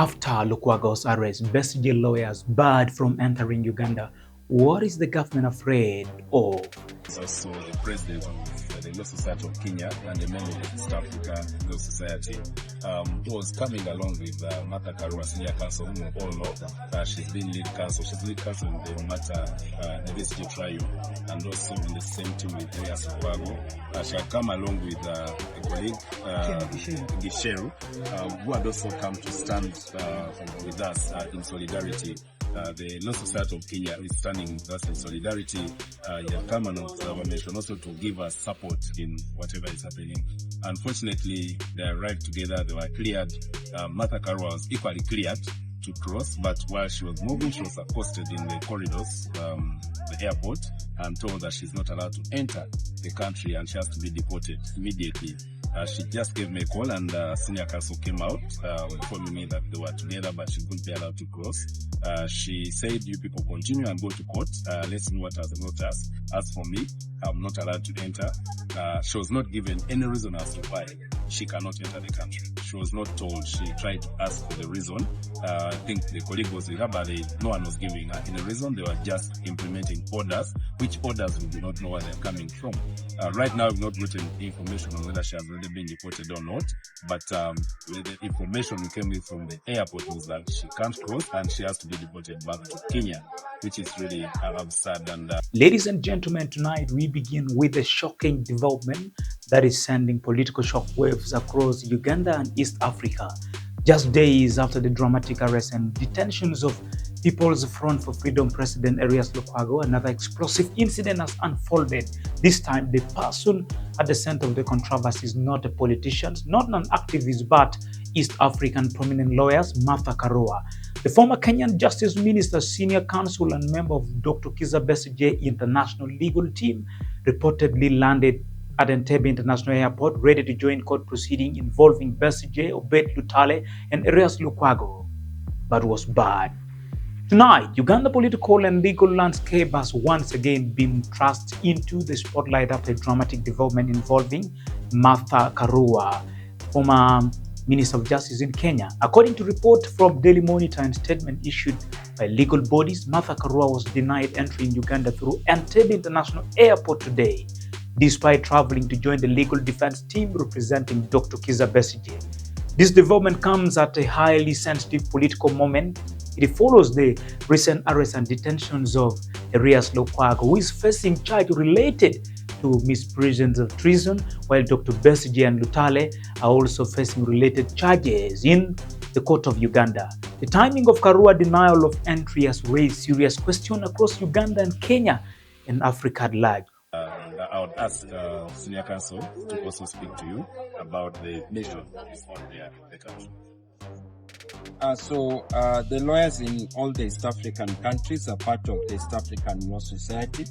After Lukwago's arrest, Besigye lawyers barred from entering Uganda. What is the government afraid of? He's also the president of the Law Society of Kenya and the member of the East Africa Law Society. He was coming along with Martha Karua, senior counsel, whom we all know. She's been lead counsel. She's lead counsel in the matter, the Besigye trial, and also in the same team with Lukwago. She had come along with a colleague, Gisheru, who had also come to stand with us in solidarity. The Law Society of Kenya is standing with us in solidarity. They have come on our mission also to give us support in whatever is happening. Unfortunately, they arrived together, they were cleared. Martha Karua was equally cleared to cross, but while she was moving, she was accosted in the corridors, the airport, and told that she's not allowed to enter the country and she has to be deported immediately. She just gave me a call and senior counsel came out informing me that they were together but she couldn't be allowed to cross. She said, you people continue and go to court. Let's see what has brought us. As for me, I'm not allowed to enter. She was not given any reason as to why she cannot enter the country. She was not told. She tried to ask for the reason. I think the colleague was with her, but no one was giving her any reason. They were just implementing orders, which orders we do not know where they're coming from. Right now, we've not gotten information on whether she has already been deported or not, but the information we came with from the airport was that she can't cross and she has to be deported back to Kenya, which is really absurd. And Ladies and gentlemen, tonight we begin with a shocking development that is sending political shockwaves across Uganda and East Africa. Just days after the dramatic arrest and detentions of People's Front for Freedom President Erias Lukwago, another explosive incident has unfolded. This time, the person at the center of the controversy is not a politician, not an activist, but East African prominent lawyers, Martha Karua. The former Kenyan Justice Minister, senior counsel, and member of Dr. Kizza Besigye International Legal Team reportedly landed at Entebbe International Airport, ready to join court proceeding involving Besigye, Obed Lutale, and Erias Lukwago, but was barred. Tonight, Uganda political and legal landscape has once again been thrust into the spotlight after a dramatic development involving Martha Karua, former Minister of Justice in Kenya. According to report from Daily Monitor and statement issued by legal bodies, Martha Karua was denied entry in Uganda through Entebbe International Airport today, despite traveling to join the legal defense team representing Dr. Kizza Besigye. This development comes at a highly sensitive political moment. It follows the recent arrest and detentions of Erias Lukwago, who is facing charges related to misprisions of treason, while Dr. Besigye and Lutale are also facing related charges in the court of Uganda. The timing of Karua denial of entry has raised serious questions across Uganda and Kenya and Africa at large. I would ask senior counsel to also speak to you about the nation before the country. The lawyers in all the East African countries are part of the East African Law Society.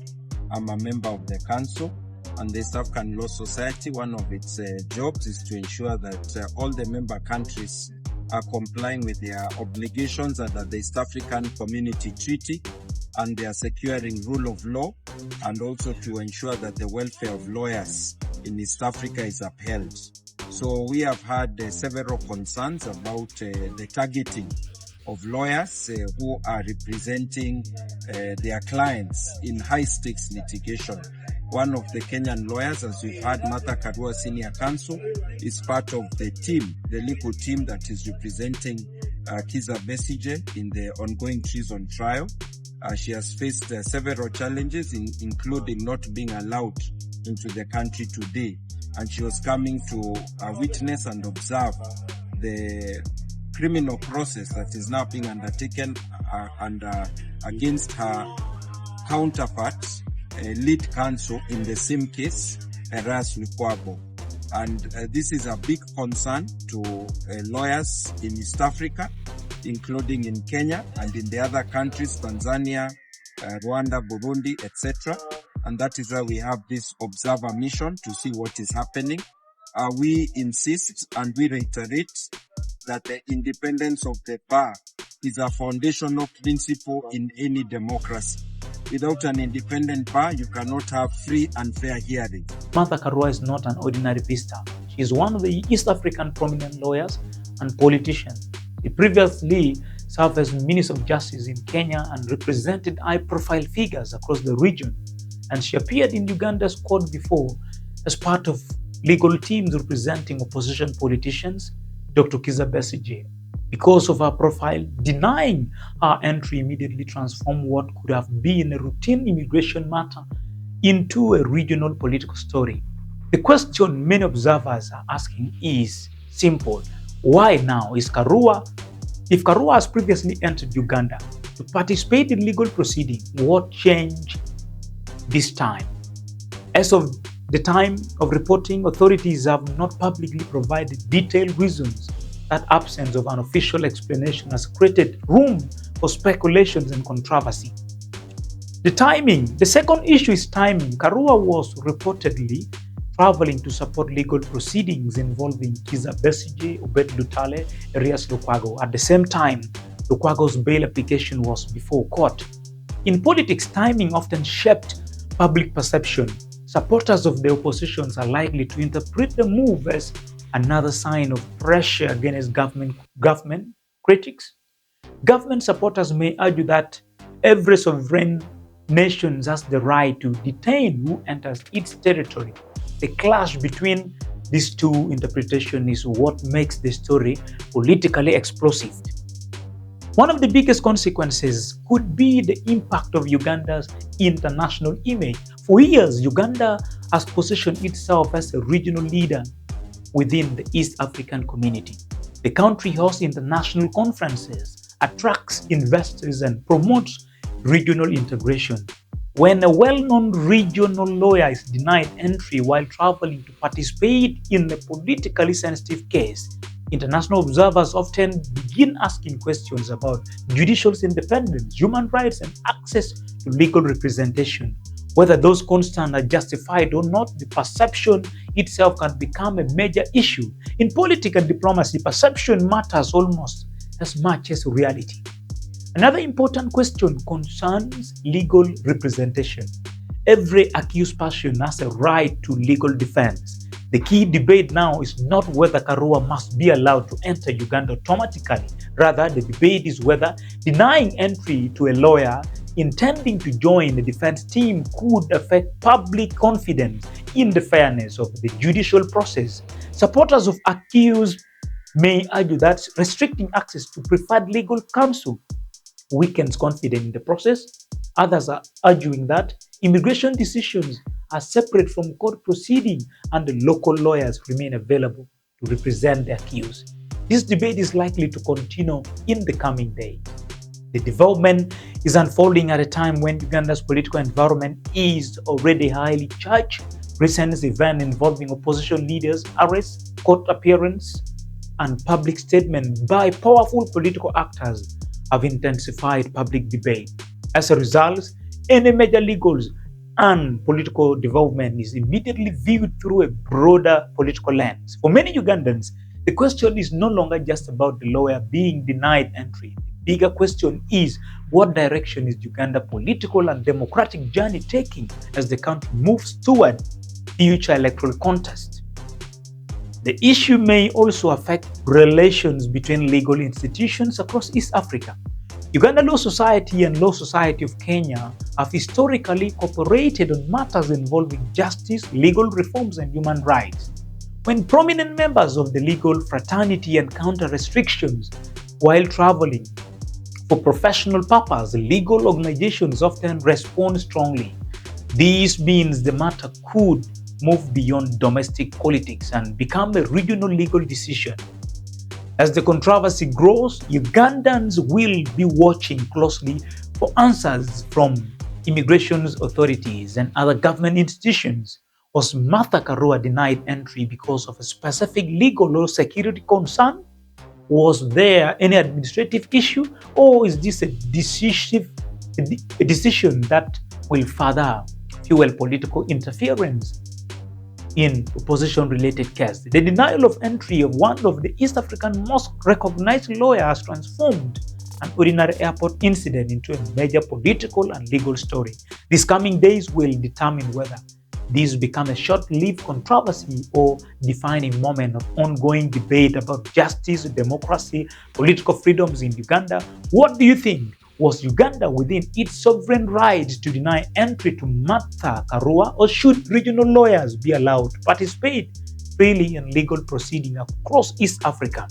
I'm a member of the council, and the East African Law Society, one of its jobs is to ensure that all the member countries are complying with their obligations under the East African Community Treaty, and they are securing rule of law, and also to ensure that the welfare of lawyers in East Africa is upheld. So we have had several concerns about the targeting of lawyers who are representing their clients in high-stakes litigation. One of the Kenyan lawyers, as we've had, Martha Karua, senior counsel, is part of the team, the legal team that is representing Kizza Besigye in the ongoing treason trial. She has faced several challenges, including not being allowed into the country today. And she was coming to witness and observe the criminal process that is now being undertaken against her counterpart, lead counsel in the same case, Erias Lukwago. And this is a big concern to lawyers in East Africa, including in Kenya and in the other countries, Tanzania, Rwanda, Burundi, etc. And that is why we have this observer mission to see what is happening. We insist and we reiterate that the independence of the bar is a foundational principle in any democracy. Without an independent bar, you cannot have free and fair hearing. Martha Karua is not an ordinary visitor. She is one of the East African prominent lawyers and politicians He previously served as Minister of Justice in Kenya and represented high-profile figures across the region. And she appeared in Uganda's court before as part of legal teams representing opposition politicians, Dr. Kizza Besigye. Because of her profile, denying her entry immediately transformed what could have been a routine immigration matter into a regional political story. The question many observers are asking is simple. Why now? If Karua has previously entered Uganda to participate in legal proceedings, what changed this time? As of the time of reporting, authorities have not publicly provided detailed reasons. That absence of an official explanation has created room for speculations and controversy. The timing. The second issue is timing. Karua was reportedly traveling to support legal proceedings involving Kizza Besigye, Obed Lutale, Elias Lukwago. At the same time, Lukwago's bail application was before court. In politics, timing often shaped public perception. Supporters of the oppositions are likely to interpret the move as another sign of pressure against government critics. Government supporters may argue that every sovereign nation has the right to detain who enters its territory. The clash between these two interpretations is what makes the story politically explosive. One of the biggest consequences could be the impact of Uganda's international image. For years, Uganda has positioned itself as a regional leader within the East African community. The country hosts international conferences, attracts investors, and promotes regional integration. When a well-known regional lawyer is denied entry while traveling to participate in a politically sensitive case, international observers often begin asking questions about judicial independence, human rights, and access to legal representation. Whether those concerns are justified or not, the perception itself can become a major issue. In politics and diplomacy, perception matters almost as much as reality. Another important question concerns legal representation. Every accused person has a right to legal defense. The key debate now is not whether Karua must be allowed to enter Uganda automatically. Rather, the debate is whether denying entry to a lawyer intending to join the defense team could affect public confidence in the fairness of the judicial process. Supporters of accused may argue that restricting access to preferred legal counsel weakens confidence in the process. Others are arguing that immigration decisions are separate from court proceedings and the local lawyers remain available to represent the accused. This debate is likely to continue in the coming days. The development is unfolding at a time when Uganda's political environment is already highly charged. Recent events involving opposition leaders, arrests, court appearances, and public statements by powerful political actors have intensified public debate. As a result, any major legal and political development is immediately viewed through a broader political lens. For many Ugandans, the question is no longer just about the lawyer being denied entry. The bigger question is, what direction is Uganda's political and democratic journey taking as the country moves toward future electoral contest? The issue may also affect relations between legal institutions across East Africa. Uganda Law Society and Law Society of Kenya have historically cooperated on matters involving justice, legal reforms, and human rights. When prominent members of the legal fraternity encounter restrictions while traveling for professional purposes, legal organizations often respond strongly. This means the matter could move beyond domestic politics and become a regional legal decision. As the controversy grows, Ugandans will be watching closely for answers from immigration authorities and other government institutions. Was Martha Karua denied entry because of a specific legal or security concern? Was there any administrative issue, or is this a decision that will further fuel political interference in opposition-related cases? The denial of entry of one of the East African most recognized lawyers has transformed an ordinary airport incident into a major political and legal story. These coming days will determine whether this become a short-lived controversy or defining moment of ongoing debate about justice, democracy, political freedoms in Uganda? What do you think? Was Uganda within its sovereign right to deny entry to Martha Karua, or should regional lawyers be allowed to participate freely in legal proceedings across East Africa?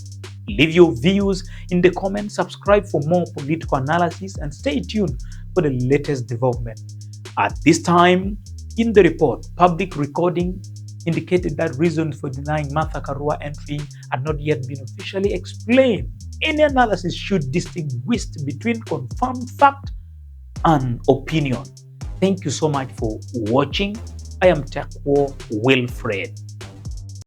Leave your views in the comments, subscribe for more political analysis, and stay tuned for the latest development. At this time, in the report, public recording indicated that reasons for denying Martha Karua entry had not yet been officially explained. Any analysis should distinguish between confirmed fact and opinion. Thank you so much for watching. I am Tekwo Wilfred.